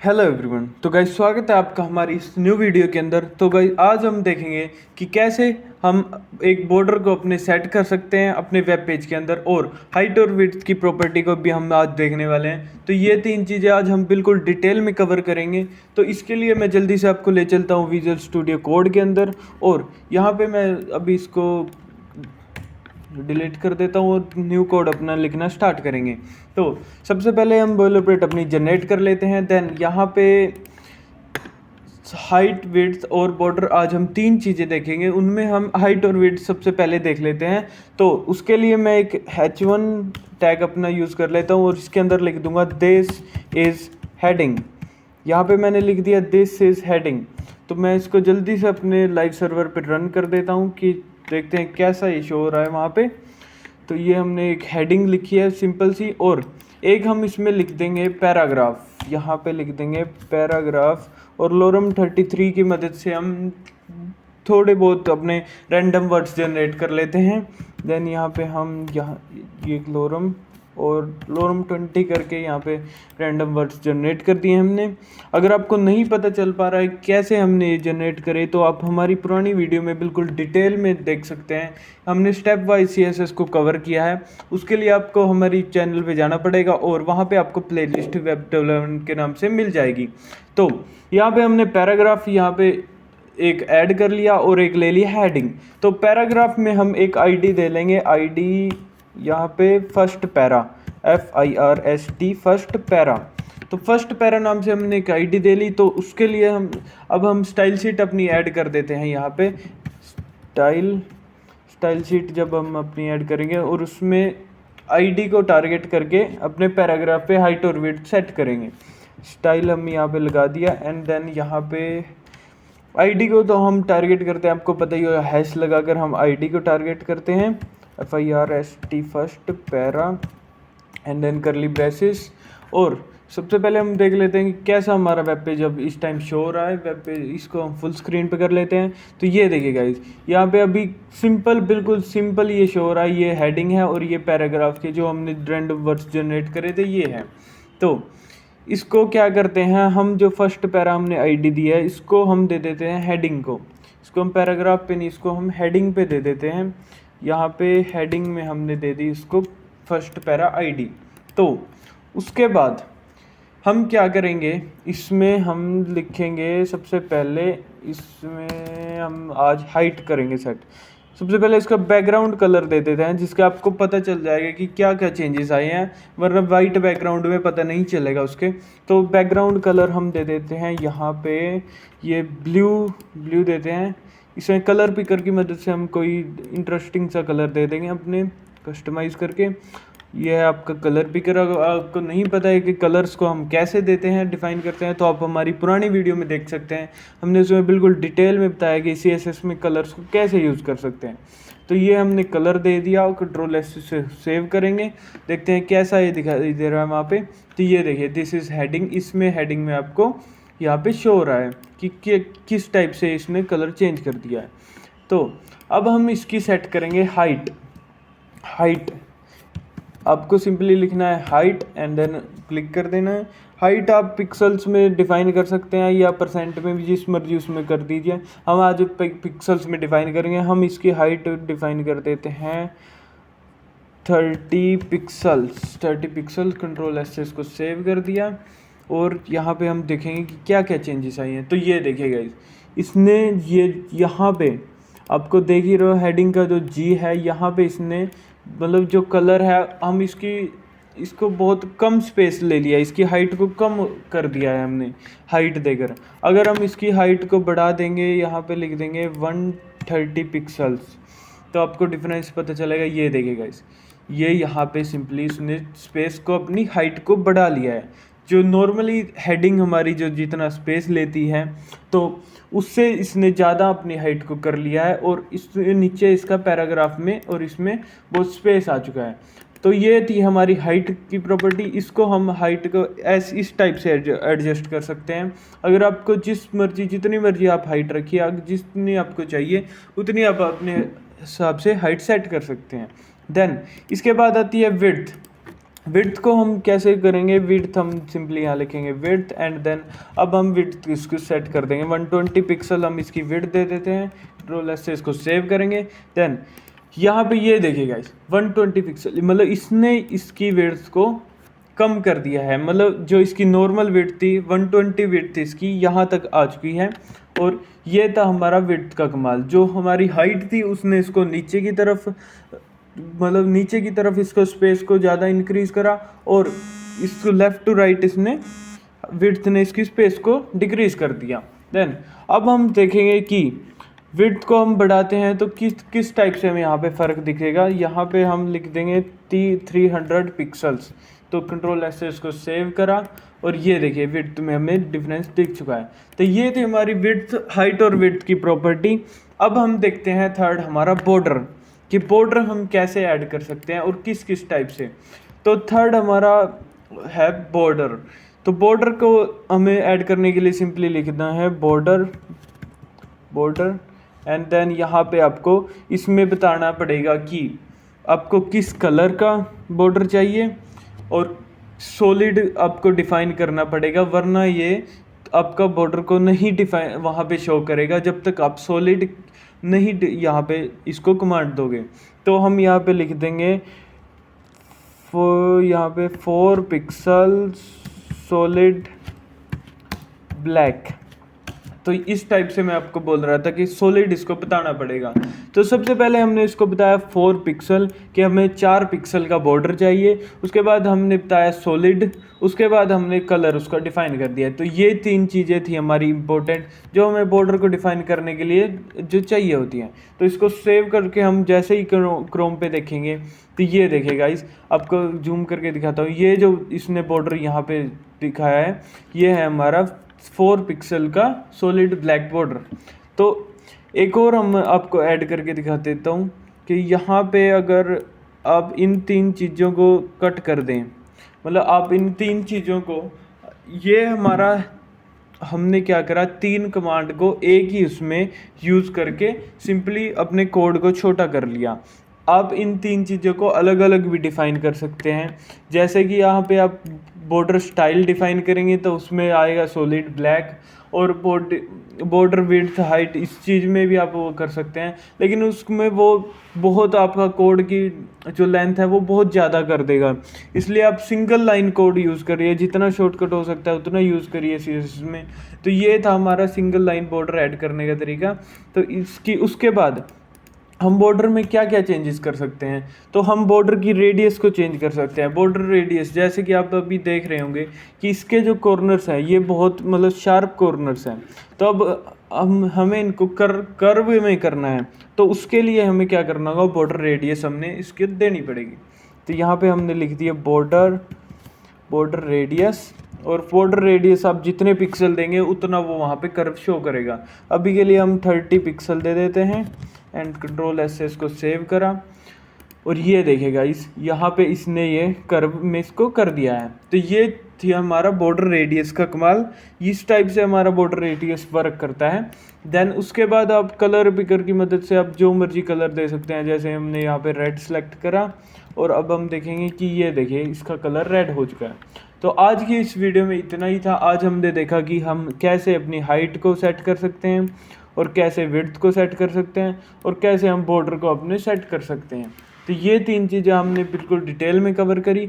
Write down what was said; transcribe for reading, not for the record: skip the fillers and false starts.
Hello everyone. तो guys स्वागत है आपका हमारी इस न्यू वीडियो के अंदर। तो गाइस आज हम देखेंगे कि कैसे हम एक बॉर्डर को अपने सेट कर सकते हैं अपने वेब पेज के अंदर, और हाइट और विड्थ की प्रॉपर्टी को भी हम आज देखने वाले हैं। तो ये तीन चीज़ें आज हम बिल्कुल डिटेल में कवर करेंगे। तो इसके लिए मैं जल्दी से आपको ले चलता हूँ विजुअल स्टूडियो कोड के अंदर, और यहाँ पे मैं अभी इसको डिलीट कर देता हूँ और न्यू कोड अपना लिखना स्टार्ट करेंगे। तो सबसे पहले हम बॉयलरप्लेट अपनी जनरेट कर लेते हैं। देन यहाँ पे हाइट, विड्थ और बॉर्डर, आज हम तीन चीज़ें देखेंगे। उनमें हम हाइट और विड्थ सबसे पहले देख लेते हैं। तो उसके लिए मैं एक h1 टैग अपना यूज़ कर लेता हूँ और इसके अंदर लिख दूंगा दिस इज़ हेडिंग। यहाँ पे मैंने लिख दिया दिस इज़ हेडिंग। तो मैं इसको जल्दी से अपने लाइव सर्वर पर रन कर देता हूँ कि देखते हैं कैसा ये शो हो रहा है वहाँ पे। तो ये हमने एक हेडिंग लिखी है सिंपल सी, और एक हम इसमें लिख देंगे पैराग्राफ। यहाँ पे लिख देंगे पैराग्राफ, और लोरम 33 की मदद से हम थोड़े बहुत अपने रैंडम वर्ड्स जनरेट कर लेते हैं। देन यहाँ पे हम ये लोरम और लोरम 20 करके यहाँ पे रैंडम वर्ड्स जनरेट कर दिए हमने। अगर आपको नहीं पता चल पा रहा है कैसे हमने ये जनरेट करे, तो आप हमारी पुरानी वीडियो में बिल्कुल डिटेल में देख सकते हैं। हमने स्टेप वाइज CSS को कवर किया है। उसके लिए आपको हमारी चैनल पे जाना पड़ेगा और वहाँ पे आपको प्लेलिस्ट वेब डेवलपमेंट के नाम से मिल जाएगी। तो यहाँ पे हमने पैराग्राफ यहाँ पे एक ऐड कर लिया और एक ले लिया हेडिंग। तो पैराग्राफ में हम एक ID दे लेंगे, ID यहाँ पे first para, FIRST first para. तो फर्स्ट पैरा नाम से हमने एक ID दे ली। तो उसके लिए हम स्टाइल शीट अपनी ऐड कर देते हैं। यहाँ पे स्टाइल शीट जब हम अपनी ऐड करेंगे और उसमें ID को टारगेट करके अपने पैराग्राफ पे हाइट और विड्थ सेट करेंगे। स्टाइल हम यहाँ पे लगा दिया, एंड देन यहाँ पे ID को तो हम टारगेट करते हैं, आपको पता ही होगा, हैश लगाकर हम ID को टारगेट करते हैं, FIRST first para and then curly braces. और सबसे पहले हम देख लेते हैं कि कैसा हमारा वेब पेज अब इस टाइम शो हो रहा है। वेब पेज इसको हम फुल स्क्रीन पे कर लेते हैं। तो ये देखिए गाइस, यहाँ पे अभी बिल्कुल सिंपल ये शो हो रहा है। ये हेडिंग है और ये पैराग्राफ के जो हमने रैंडम वर्ड्स जनरेट करे थे ये है। तो इसको क्या करते हैं, हम जो फर्स्ट पैरा हमने ID दी है इसको हम दे देते हैं हेडिंग को। इसको हम पैराग्राफ पे नहीं, इसको हम हेडिंग पे दे देते हैं। यहाँ पे हेडिंग में हमने दे दी इसको फर्स्ट पैरा ID। तो उसके बाद हम क्या करेंगे, इसमें हम लिखेंगे सबसे पहले, इसमें हम आज हाइट करेंगे सेट। सबसे पहले इसका बैकग्राउंड कलर दे देते हैं, जिसका आपको पता चल जाएगा कि क्या क्या चेंजेस आए हैं, वरना वाइट बैकग्राउंड में पता नहीं चलेगा उसके। तो बैकग्राउंड कलर हम दे देते हैं यहाँ पे, ये ब्लू देते हैं। इसमें कलर पिकर की मदद से हम कोई इंटरेस्टिंग सा कलर दे देंगे अपने कस्टमाइज करके। ये है आपका कलर पिकर। अगर आपको नहीं पता है कि कलर्स को हम कैसे देते हैं, डिफाइन करते हैं, तो आप हमारी पुरानी वीडियो में देख सकते हैं। हमने उसमें बिल्कुल डिटेल में बताया कि CSS में कलर्स को कैसे यूज़ कर सकते हैं। तो ये हमने कलर दे दिया और Ctrl+S से सेव करेंगे। देखते हैं कैसा ये दिखाई दे रहा है वहाँ पे। तो ये देखिए दिस इज़ हेडिंग। इसमें हेडिंग में आपको यहाँ पे शो हो रहा है कि किस टाइप से इसने कलर चेंज कर दिया है। तो अब हम इसकी सेट करेंगे हाइट। आपको सिंपली लिखना है हाइट एंड देन क्लिक कर देना है। हाइट आप पिक्सल्स में डिफ़ाइन कर सकते हैं या परसेंट में भी, जिस मर्जी उसमें कर दीजिए। हम आज पिक्सल्स में डिफ़ाइन करेंगे। हम इसकी हाइट डिफ़ाइन कर देते हैं 30 पिक्सल्स। Ctrl+S से इसको सेव कर दिया और यहाँ पे हम देखेंगे कि क्या क्या चेंजेस आई हैं। तो ये देखिएगा, इसने ये यहाँ पे आपको देख ही रहो, हेडिंग का जो G है यहाँ पे इसने मतलब जो कलर है, हम इसको बहुत कम स्पेस ले लिया, इसकी हाइट को कम कर दिया है हमने हाइट देकर। अगर हम इसकी हाइट को बढ़ा देंगे, यहाँ पे लिख देंगे 130 पिक्सल्स, तो आपको डिफरेंस पता चलेगा। ये देखिएगा, ये यहाँ पे सिंपली इसने स्पेस को, अपनी हाइट को बढ़ा लिया है। जो नॉर्मली हेडिंग हमारी जो जितना स्पेस लेती है, तो उससे इसने ज़्यादा अपनी हाइट को कर लिया है, और इस नीचे इसका पैराग्राफ में और इसमें बहुत स्पेस आ चुका है। तो ये थी हमारी हाइट की प्रॉपर्टी। इसको हम हाइट को इस टाइप से एडजस्ट कर सकते हैं। अगर आपको जितनी मर्जी आप हाइट रखिए, जितनी आपको चाहिए उतनी आप अपने हिसाब से हाइट सेट कर सकते हैं। देन इसके बाद आती है विड्थ। विड्थ को हम कैसे करेंगे, विड्थ हम सिंपली यहाँ लिखेंगे विड्थ एंड देन अब हम विड्थ इसको सेट कर देंगे 120 पिक्सल हम इसकी विड्थ दे देते हैं। कंट्रोल एस से इसको सेव करेंगे। देन यहाँ पे ये देखिए गाइस 120 पिक्सल, मतलब इसने इसकी विड्थ को कम कर दिया है, मतलब जो इसकी नॉर्मल विड्थ थी 120 विड्थ इसकी यहाँ तक आ चुकी है। और ये था हमारा विड्थ का कमाल। जो हमारी हाइट थी उसने इसको नीचे की तरफ, मतलब नीचे की तरफ इसको स्पेस को ज़्यादा इंक्रीज करा, और इसको लेफ़्ट टू राइट इसने विड्थ ने इसकी स्पेस को डिक्रीज कर दिया। देन अब हम देखेंगे कि विड्थ को हम बढ़ाते हैं तो किस किस टाइप से हमें यहाँ पे फ़र्क दिखेगा। यहाँ पे हम लिख देंगे 300 पिक्सल्स। तो कंट्रोल एस से इसको सेव करा और ये देखिए विड्थ में हमें डिफरेंस दिख चुका है। तो ये थी हमारी विड्थ, हाइट और विड्थ की प्रॉपर्टी। अब हम देखते हैं थर्ड हमारा बॉर्डर, कि बॉर्डर हम कैसे ऐड कर सकते हैं और किस किस टाइप से। तो थर्ड हमारा है बॉर्डर। तो बॉर्डर को हमें ऐड करने के लिए सिंपली लिखना है बॉर्डर एंड देन यहाँ पे आपको इसमें बताना पड़ेगा कि आपको किस कलर का बॉर्डर चाहिए, और सॉलिड आपको डिफाइन करना पड़ेगा, वरना ये आपका बॉर्डर को नहीं डिफाइन वहाँ पे शो करेगा जब तक आप सॉलिड नहीं यहाँ पे इसको कमांड दोगे। तो हम यहाँ पे लिख देंगे यहाँ पे 4 पिक्सल सॉलिड ब्लैक। तो इस टाइप से मैं आपको बोल रहा था कि सॉलिड इसको बताना पड़ेगा। तो सबसे पहले हमने इसको बताया 4 पिक्सल कि हमें 4 पिक्सल का बॉर्डर चाहिए, उसके बाद हमने बताया सॉलिड, उसके बाद हमने कलर उसका डिफाइन कर दिया। तो ये 3 चीज़ें थी हमारी इंपॉर्टेंट जो हमें बॉर्डर को डिफाइन करने के लिए जो चाहिए होती हैं। तो इसको सेव करके हम जैसे ही क्रोम पे देखेंगे तो ये देखिएगा, इस आपको जूम करके दिखाता हूँ, ये जो इसने बॉर्डर यहाँ पे दिखाया है ये है हमारा 4 पिक्सल का सॉलिड ब्लैक बॉर्डर। तो एक और हम आपको ऐड करके दिखा देता हूँ कि यहाँ पे अगर आप इन 3 चीज़ों को कट कर दें, मतलब आप इन 3 चीज़ों को, ये हमारा हमने क्या करा 3 कमांड को एक ही उसमें यूज़ करके सिंपली अपने कोड को छोटा कर लिया। आप इन 3 चीज़ों को अलग अलग भी डिफ़ाइन कर सकते हैं। जैसे कि यहाँ पे आप बॉर्डर स्टाइल डिफ़ाइन करेंगे तो उसमें आएगा सॉलिड ब्लैक, और बॉर्डर विड्थ हाइट इस चीज़ में भी आप वो कर सकते हैं, लेकिन उसमें वो बहुत आपका कोड की जो लेंथ है वो बहुत ज़्यादा कर देगा। इसलिए आप सिंगल लाइन कोड यूज़ करिए, जितना शॉर्टकट हो सकता है उतना यूज़ करिए CSS में। तो ये था हमारा सिंगल लाइन बॉर्डर ऐड करने का तरीका। तो इसकी उसके बाद हम बॉर्डर में क्या क्या चेंजेस कर सकते हैं, तो हम बॉर्डर की रेडियस को चेंज कर सकते हैं। बॉर्डर रेडियस जैसे कि आप अभी देख रहे होंगे कि इसके जो कॉर्नर्स हैं ये बहुत मतलब शार्प कॉर्नर्स हैं। तो अब हमें इनको कर्व में करना है, तो उसके लिए हमें क्या करना होगा, बॉर्डर रेडियस हमने इसके देनी पड़ेगी। तो यहाँ पे हमने लिख दिया बॉर्डर रेडियस, और बॉर्डर रेडियस आप जितने पिक्सल देंगे उतना वो वहाँ पे कर्व शो करेगा। अभी के लिए हम 30 पिक्सल दे देते हैं एंड कंट्रोल एस से इसको सेव करा, और ये देखेगा यहाँ पे इसने ये कर्व में इसको कर दिया है। तो ये थी हमारा बॉर्डर रेडियस का कमाल। इस टाइप से हमारा बॉर्डर रेडियस वर्क करता है। देन उसके बाद आप कलर पिकर की मदद से आप जो मर्जी कलर दे सकते हैं। जैसे हमने यहाँ पे रेड सेलेक्ट करा और अब हम देखेंगे कि ये देखिए इसका कलर रेड हो चुका है। तो आज की इस वीडियो में इतना ही था। आज हमने देखा कि हम कैसे अपनी हाइट को सेट कर सकते हैं, और कैसे विड्थ को सेट कर सकते हैं, और कैसे हम बॉर्डर को अपने सेट कर सकते हैं। तो ये 3 चीज़ें हमने बिल्कुल डिटेल में कवर करी।